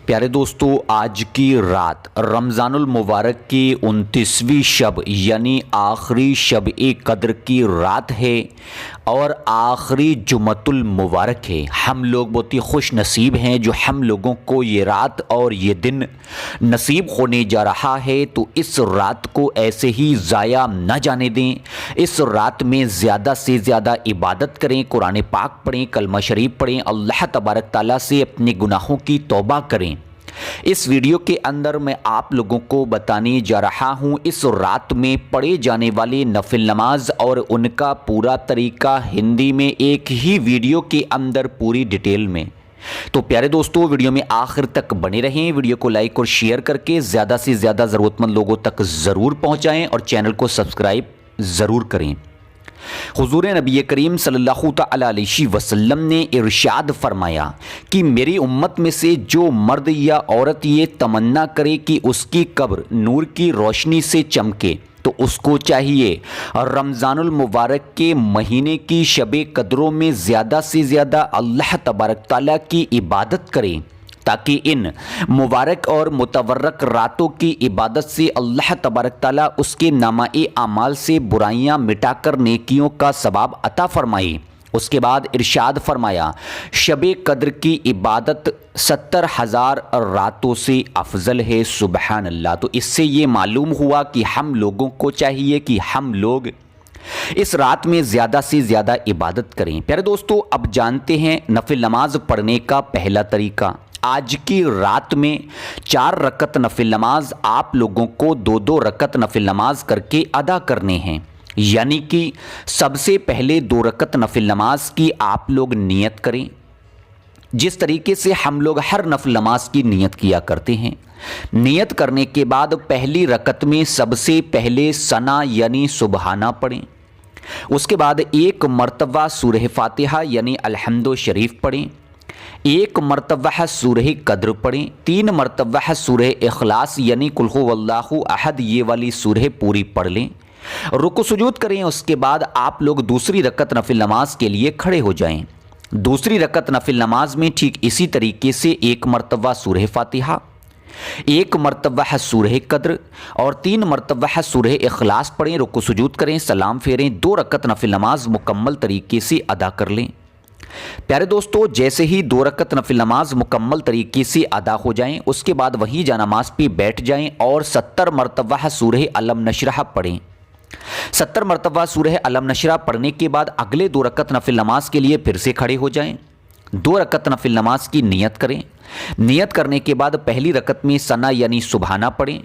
प्यारे दोस्तों, आज की रात रमज़ान मुबारक की 29वीं शब यानी आखिरी शब ए कद्र की रात है और आखिरी जुमतुल मुबारक है। हम लोग बहुत ही खुश नसीब हैं जो हम लोगों को ये रात और ये दिन नसीब होने जा रहा है। तो इस रात को ऐसे ही ज़ाया न जाने दें। इस रात में ज़्यादा से ज़्यादा इबादत करें, कुरान पाक पढ़ें, कलमा शरीफ पढ़ें, अल्लाह तबारक ताला से अपने गुनाहों की तौबा करें। इस वीडियो के अंदर मैं आप लोगों को बताने जा रहा हूं इस रात में पढ़े जाने वाले नफिल नमाज और उनका पूरा तरीका हिंदी में एक ही वीडियो के अंदर पूरी डिटेल में। तो प्यारे दोस्तों, वीडियो में आखिर तक बने रहें। वीडियो को लाइक और शेयर करके ज़्यादा से ज़्यादा ज़रूरतमंद लोगों तक ज़रूर पहुँचाएँ और चैनल को सब्सक्राइब ज़रूर करें। हुजूर नबी करीम सल्लल्लाहु अलैहि वसल्लम ने इरशाद फरमाया कि मेरी उम्मत में से जो मर्द या औरत ये तमन्ना करे कि उसकी कब्र नूर की रोशनी से चमके तो उसको चाहिए रमज़ानुल मुबारक के महीने की शबे कदरों में ज़्यादा से ज़्यादा अल्लाह तबारक ताला की इबादत करे, ताकि इन मुबारक और मुतवर्रक रातों की इबादत से अल्लाह तबारक ताला उसके नामाए आमाल से बुराइयां मिटाकर नेकियों का सवाब अता फरमाए। उसके बाद इरशाद फरमाया, शबे कद्र की इबादत 70,000 रातों से अफजल है। सुबहान अल्लाह। तो इससे ये मालूम हुआ कि हम लोगों को चाहिए कि हम लोग इस रात में ज़्यादा से ज़्यादा इबादत करें। प्यारे दोस्तों, अब जानते हैं नफिल नमाज पढ़ने का पहला तरीका। आज की रात में 4 रकत नफिल नमाज आप लोगों को 2-2 रकत नफिल नमाज करके अदा करने हैं। यानी कि सबसे पहले 2 रकत नफिल नमाज की आप लोग नियत करें, जिस तरीके से हम लोग हर नफिल नमाज की नियत किया करते हैं। नियत करने के बाद पहली रकत में सबसे पहले सना यानी सुबहाना पढ़ें। उसके बाद 1 मरतबा सूरह फातिहा यानी अलहम्दो शरीफ पढ़ें, 1 मरतबा सूरह कद्र पढ़ें, 3 मरतबा सूरह इखलास यानी कुल हुवल्लाहु अहद ये वाली सूरह पूरी पढ़ लें, रुकू सुजूद करें। उसके बाद आप लोग दूसरी रकत नफिल नमाज के लिए खड़े हो जाएं। दूसरी रकत नफिल नमाज में ठीक इसी तरीके से 1 मरतबा सूरह फातिहा, 1 मरतबा सूरह कद्र और 3 मरतबा सूरह इखलास पढ़ें, रुकू सुजूद करें, सलाम फेरें, 2 रकत नफिल नमाज मुकम्मल तरीके से अदा कर लें। प्यारे दोस्तों, जैसे ही 2 रकत नफिल नमाज मुकम्मल तरीके से अदा हो जाएं, उसके बाद वही जानमाज पे बैठ जाएं और 70 मरतबा सूरह अलम नशरह पढ़ें। 70 मरतबा सूरह अलम नशरह पढ़ने के बाद अगले 2 रकत नफिल नमाज के लिए फिर से खड़े हो जाएं। 2 रकत नफिल नमाज की नियत करें। नियत करने के बाद पहली रकत में सना यानी सुबहाना पढ़ें,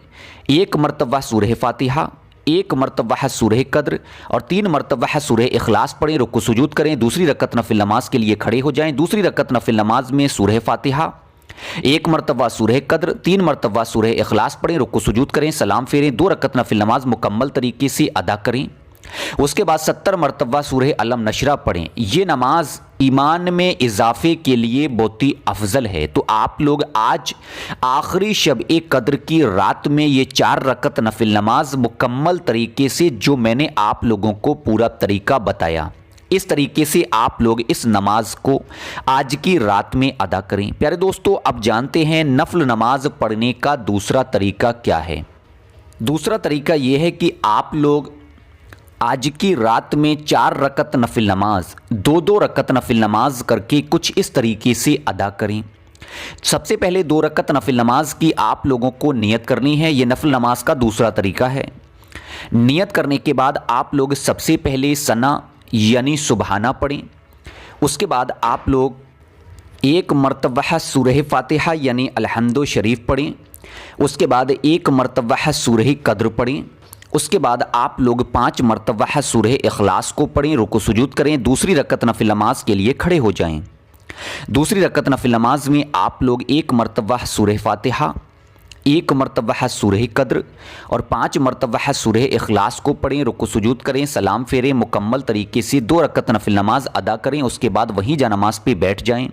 1 मरतबा सूरह फातिहा, 1 मरतबा सूरह कद्र और 3 मरतबा सूरह इखलास पढ़ें, रुकू सुजूद करें। दूसरी रकत नफिल नमाज के लिए खड़े हो जाएं। दूसरी रकत नफिल नमाज में सूरह फातिहा, 1 मरतबा सूरह कद्र, 3 मरतबा सूरह इखलास पढ़ें, रुकू सुजूद करें, सलाम फेरें, 2 रकत नफिल नमाज मुकम्मल तरीके से अदा करें। उसके बाद 70 मरतबा सूरह अलम नशरह पढ़ें। ये नमाज ईमान में इजाफे के लिए बहुत ही अफजल है। तो आप लोग आज आखिरी शब ए कद्र की रात में ये 4 रकत नफिल नमाज मुकम्मल तरीके से, जो मैंने आप लोगों को पूरा तरीका बताया, इस तरीके से आप लोग इस नमाज को आज की रात में अदा करें। प्यारे दोस्तों, अब जानते हैं नफल नमाज पढ़ने का दूसरा तरीका क्या है। दूसरा तरीका यह है कि आप लोग आज की रात में 4 रकत नफिल नमाज 2-2 रकत नफिल नमाज करके कुछ इस तरीके से अदा करें। सबसे पहले 2 रकत नफिल नमाज की आप लोगों को नियत करनी है। यह नफिल नमाज का दूसरा तरीका है। नियत करने के बाद आप लोग सबसे पहले सना यानी सुबहाना पढ़ें। उसके बाद आप लोग 1 मरतबा सूरह फातिहा यानी अलहम्दो शरीफ पढ़ें। उसके बाद 1 मरतबा सूरह कद्र पढ़ें। उसके बाद आप लोग 5 मरतबा सूरह इखलास को पढ़ें, रुकू सुजूद करें। दूसरी रकत नफिल नमाज के लिए खड़े हो जाएं। दूसरी रकत नफिल नमाज में आप लोग 1 मरतबा सूरह फातिहा, 1 मरतबा सूरह कद्र और 5 मरतबा सूरह इखलास को पढ़ें, रुकू सुजूद करें, सलाम फेरें, मुकम्मल तरीके से 2 रकत नफिल नमाज अदा करें। उसके बाद वहीं जानमाज पे बैठ जाएं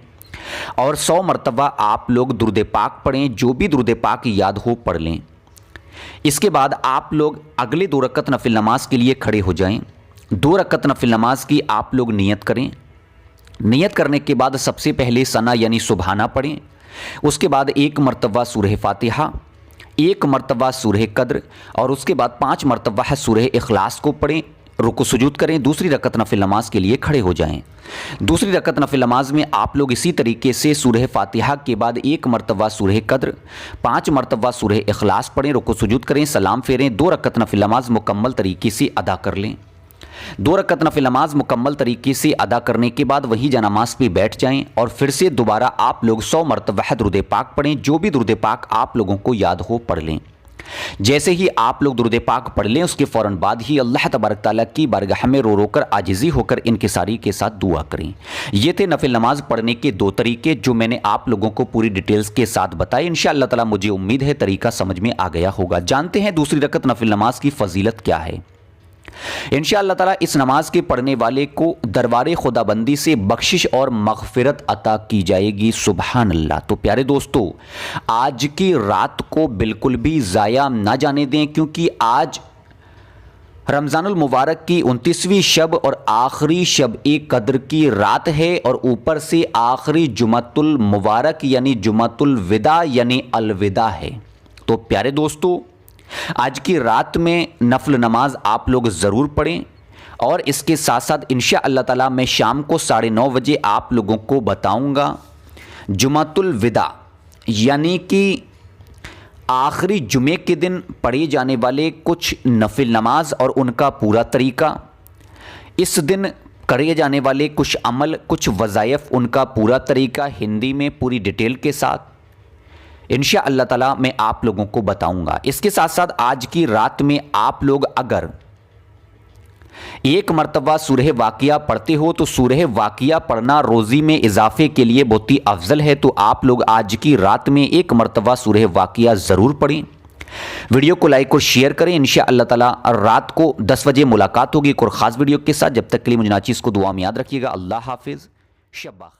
और 100 मरतबा आप लोग दुरूद पाक पढ़ें। जो भी दुरूद पाक याद हो पढ़ लें। इसके बाद आप लोग अगले 2 रकत नफिल नमाज के लिए खड़े हो जाएं। 2 रकत नफिल नमाज की आप लोग नियत करें। नियत करने के बाद सबसे पहले सना यानी सुबहाना पढ़ें। اس کے بعد 1 مرتبہ سورہ فاتحہ، 1 مرتبہ سورہ قدر اور اس کے بعد 5 مرتبہ سورہ اخلاص کو پڑھیں، رکوع سجود کریں، دوسری رکعت نفل نماز کے لیے کھڑے ہو جائیں۔ دوسری رکعت نفل نماز میں آپ لوگ اسی طریقے سے سورہ فاتحہ کے بعد 1 مرتبہ سورہ قدر، 5 مرتبہ سورہ اخلاص پڑھیں، رکوع سجود کریں، سلام پھیریں، 2 رکعت نفل نماز مکمل طریقے سے ادا کر لیں۔ 2 رکعت نفل نماز مکمل طریقے سے ادا کرنے کے بعد وہی جانماز پہ بیٹھ جائیں اور پھر سے دوبارہ آپ لوگ 100 مرتبہ درود پاک پڑھیں، جو بھی درود پاک آپ لوگوں کو یاد ہو پڑھ لیں۔ جیسے ہی آپ لوگ درود پاک پڑھ لیں اس کے فوراً بعد ہی اللہ تبارک تعالیٰ کی بارگاہ میں رو رو کر عاجزی ہو کر انکساری کے ساتھ دعا کریں۔ یہ تھے نفل نماز پڑھنے کے 2 طریقے جو میں نے آپ لوگوں کو پوری ڈیٹیلز کے ساتھ بتائے۔ انشاءاللہ تعالیٰ مجھے امید ہے طریقہ سمجھ میں آ گیا ہوگا۔ جانتے ہیں دوسری رکعت نفل نماز کی فضیلت کیا ہے۔ انشاءاللہ تعالیٰ اس نماز کے پڑھنے والے کو دربار خدا بندی سے بخشش اور مغفرت عطا کی جائے گی۔ سبحان اللہ۔ تو پیارے دوستو، آج کی رات کو بالکل بھی ضائع نہ جانے دیں، کیونکہ آج رمضان المبارک کی 29ویں شب اور آخری شب قدر کی رات ہے، اور اوپر سے آخری جمعۃ المبارک یعنی جمعۃ الوداع یعنی الوداع ہے۔ تو پیارے دوستو، آج کی رات میں نفل نماز آپ لوگ ضرور پڑھیں، اور اس کے ساتھ ساتھ انشاءاللہ تعالیٰ میں شام کو 9:30 بجے آپ لوگوں کو بتاؤں گا جمعۃ الوداع یعنی کہ آخری جمعے کے دن پڑھے جانے والے کچھ نفل نماز اور ان کا پورا طریقہ، اس دن کرے جانے والے کچھ عمل، کچھ وظائف، ان کا پورا طریقہ ہندی میں پوری ڈیٹیل کے ساتھ انشاءاللہ تعالیٰ میں آپ لوگوں کو بتاؤں گا۔ اس کے ساتھ ساتھ آج کی رات میں آپ لوگ اگر 1 مرتبہ سورہ واقعہ پڑھتے ہو تو سورہ واقعہ پڑھنا روزی میں اضافے کے لیے بہت ہی افضل ہے، تو آپ لوگ آج کی رات میں 1 مرتبہ سورہ واقعہ ضرور پڑھیں۔ ویڈیو کو لائک اور شیئر کریں۔ انشاءاللہ تعالیٰ رات کو 10 بجے ملاقات ہوگی ایک اور خاص ویڈیو کے ساتھ۔ جب تک کے لیے مجھے ناچیز کو دعا میں یاد رکھیے گا۔ اللہ حافظ، شب بخیر۔